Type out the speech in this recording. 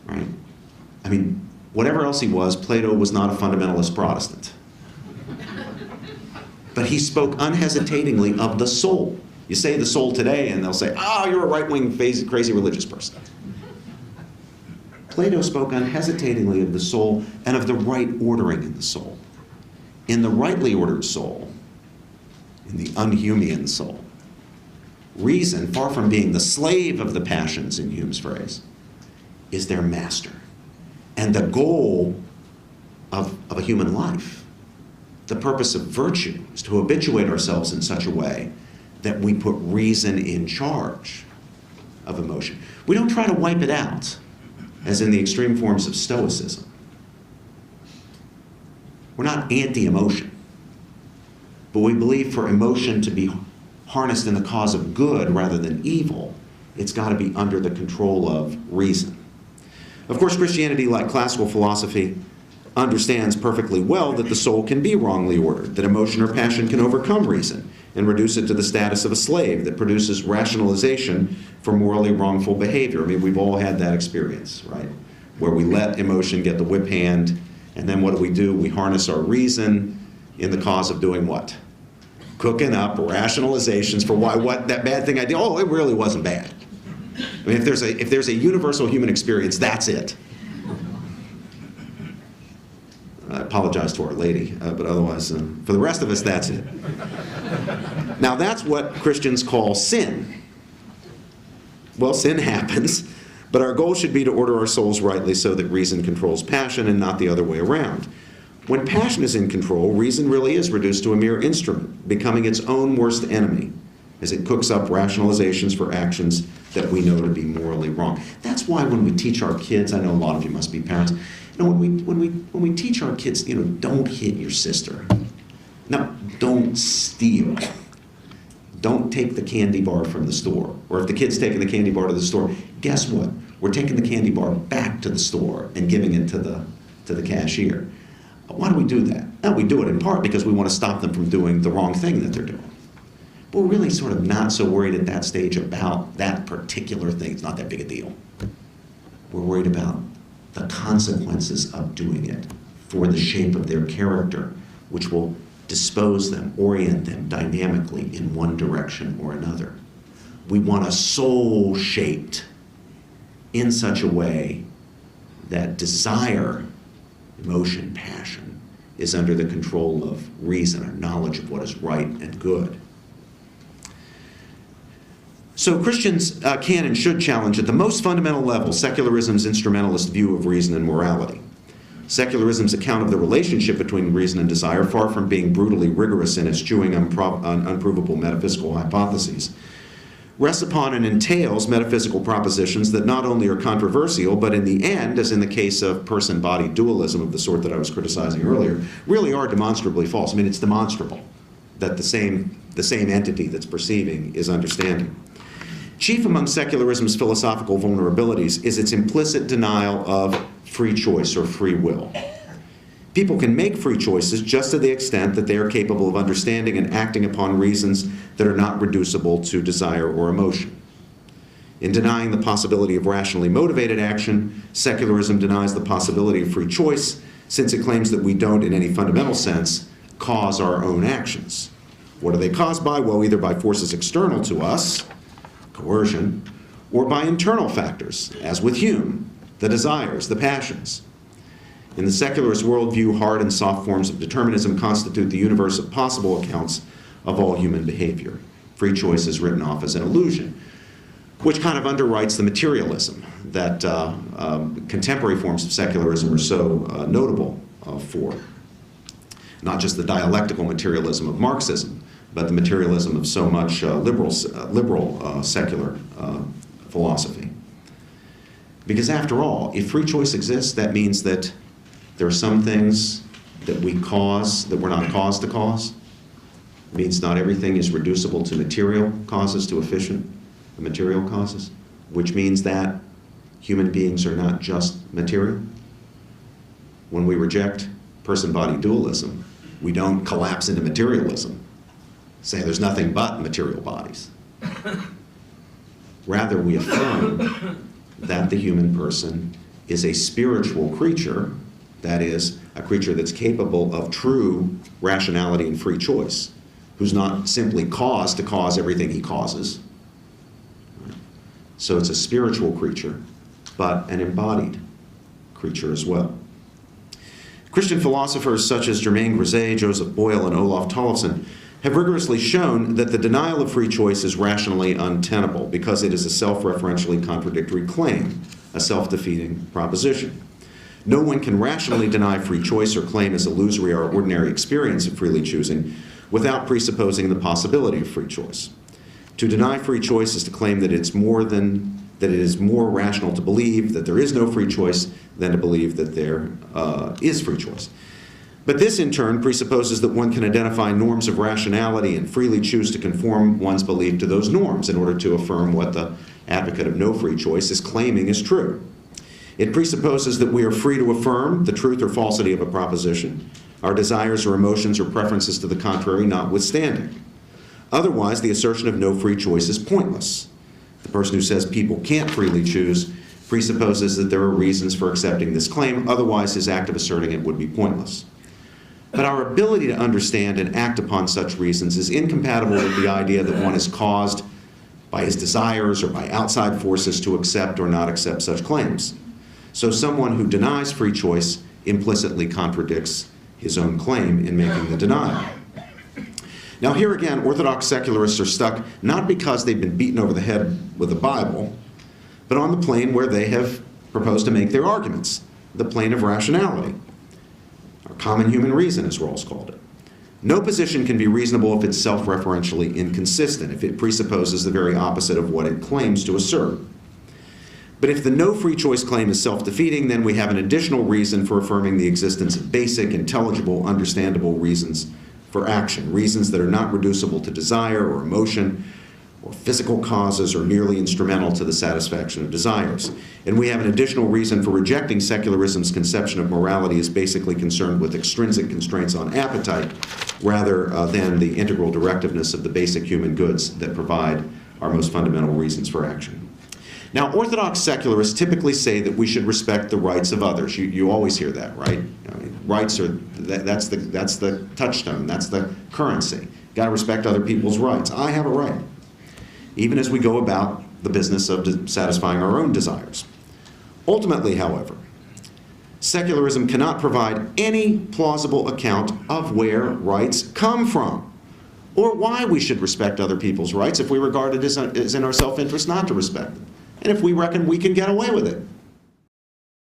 right? I mean, whatever else he was, Plato was not a fundamentalist Protestant. But he spoke unhesitatingly of the soul. You say the soul today, and they'll say, oh, you're a right-wing, crazy religious person. Plato spoke unhesitatingly of the soul and of the right ordering in the soul. In the rightly ordered soul, in the unhuman soul, reason, far from being the slave of the passions, in Hume's phrase, is their master. And the goal of a human life, the purpose of virtue, is to habituate ourselves in such a way that we put reason in charge of emotion. We don't try to wipe it out, as in the extreme forms of Stoicism. We're not anti-emotion, but we believe for emotion to be harnessed in the cause of good rather than evil, it's got to be under the control of reason. Of course, Christianity, like classical philosophy, understands perfectly well that the soul can be wrongly ordered, that emotion or passion can overcome reason and reduce it to the status of a slave that produces rationalization for morally wrongful behavior. I mean, we've all had that experience, right? Where we let emotion get the whip hand, and then what do? We harness our reason in the cause of doing what? Cooking up rationalizations for why what that bad thing I did, oh, it really wasn't bad. I mean, if there's a universal human experience, that's it. I apologize to Our Lady, but otherwise, for the rest of us, that's it. Now, that's what Christians call sin. Well, sin happens, but our goal should be to order our souls rightly so that reason controls passion and not the other way around. When passion is in control, reason really is reduced to a mere instrument, becoming its own worst enemy, as it cooks up rationalizations for actions that we know to be morally wrong. That's why when we teach our kids, I know a lot of you must be parents, you know, when we teach our kids, you know, don't hit your sister. No, don't steal. Don't take the candy bar from the store. Or if the kid's taking the candy bar to the store, guess what? We're taking the candy bar back to the store and giving it to the cashier. Why do we do that? Now, we do it in part because we want to stop them from doing the wrong thing that they're doing. But we're really sort of not so worried at that stage about that particular thing. It's not that big a deal. We're worried about the consequences of doing it for the shape of their character, which will dispose them, orient them dynamically in one direction or another. We want a soul shaped in such a way that desire, emotion, passion, is under the control of reason, our knowledge of what is right and good. So Christians can and should challenge at the most fundamental level secularism's instrumentalist view of reason and morality. Secularism's account of the relationship between reason and desire, far from being brutally rigorous in eschewing unprovable metaphysical hypotheses, rests upon and entails metaphysical propositions that not only are controversial, but in the end, as in the case of person-body dualism of the sort that I was criticizing earlier, really are demonstrably false. I mean, it's demonstrable that the same entity that's perceiving is understanding. Chief among secularism's philosophical vulnerabilities is its implicit denial of free choice or free will. People can make free choices just to the extent that they are capable of understanding and acting upon reasons that are not reducible to desire or emotion. In denying the possibility of rationally motivated action, secularism denies the possibility of free choice, since it claims that we don't, in any fundamental sense, cause our own actions. What are they caused by? Well, either by forces external to us, coercion, or by internal factors, as with Hume, the desires, the passions. In the secularist worldview, hard and soft forms of determinism constitute the universe of possible accounts of all human behavior. Free choice is written off as an illusion, which kind of underwrites the materialism that contemporary forms of secularism are so notable for. Not just the dialectical materialism of Marxism, but the materialism of so much liberal secular philosophy. Because after all, if free choice exists, that means that there are some things that we cause that we're not caused to cause. It means not everything is reducible to material causes, to efficient material causes, which means that human beings are not just material. When we reject person-body dualism, we don't collapse into materialism, saying there's nothing but material bodies. Rather, we affirm that the human person is a spiritual creature, that is, a creature that's capable of true rationality and free choice, who's not simply caused to cause everything he causes. So it's a spiritual creature, but an embodied creature as well. Christian philosophers such as Germain Grisey, Joseph Boyle, and Olaf Tollefson have rigorously shown that the denial of free choice is rationally untenable because it is a self-referentially contradictory claim, a self-defeating proposition. No one can rationally deny free choice or claim as illusory our ordinary experience of freely choosing without presupposing the possibility of free choice. To deny free choice is to claim that it is more rational to believe that there is no free choice than to believe that there is free choice. But this, in turn, presupposes that one can identify norms of rationality and freely choose to conform one's belief to those norms in order to affirm what the advocate of no free choice is claiming is true. It presupposes that we are free to affirm the truth or falsity of a proposition, our desires or emotions or preferences to the contrary notwithstanding. Otherwise, the assertion of no free choice is pointless. The person who says people can't freely choose presupposes that there are reasons for accepting this claim, otherwise his act of asserting it would be pointless. But our ability to understand and act upon such reasons is incompatible with the idea that one is caused by his desires or by outside forces to accept or not accept such claims. So someone who denies free choice implicitly contradicts his own claim in making the denial. Now here again, Orthodox secularists are stuck not because they've been beaten over the head with the Bible, but on the plane where they have proposed to make their arguments, the plane of rationality, or common human reason, as Rawls called it. No position can be reasonable if it's self-referentially inconsistent, if it presupposes the very opposite of what it claims to assert. But if the no free choice claim is self-defeating, then we have an additional reason for affirming the existence of basic, intelligible, understandable reasons for action, reasons that are not reducible to desire or emotion or physical causes or merely instrumental to the satisfaction of desires. And we have an additional reason for rejecting secularism's conception of morality as basically concerned with extrinsic constraints on appetite rather than the integral directiveness of the basic human goods that provide our most fundamental reasons for action. Now, Orthodox secularists typically say that we should respect the rights of others. You always hear that, right? I mean, rights are, that's the touchstone, that's the currency. Got to respect other people's rights. I have a right, even as we go about the business of satisfying our own desires. Ultimately, however, secularism cannot provide any plausible account of where rights come from, or why we should respect other people's rights if we regard it as in our self-interest not to respect them, and if we reckon we can get away with it.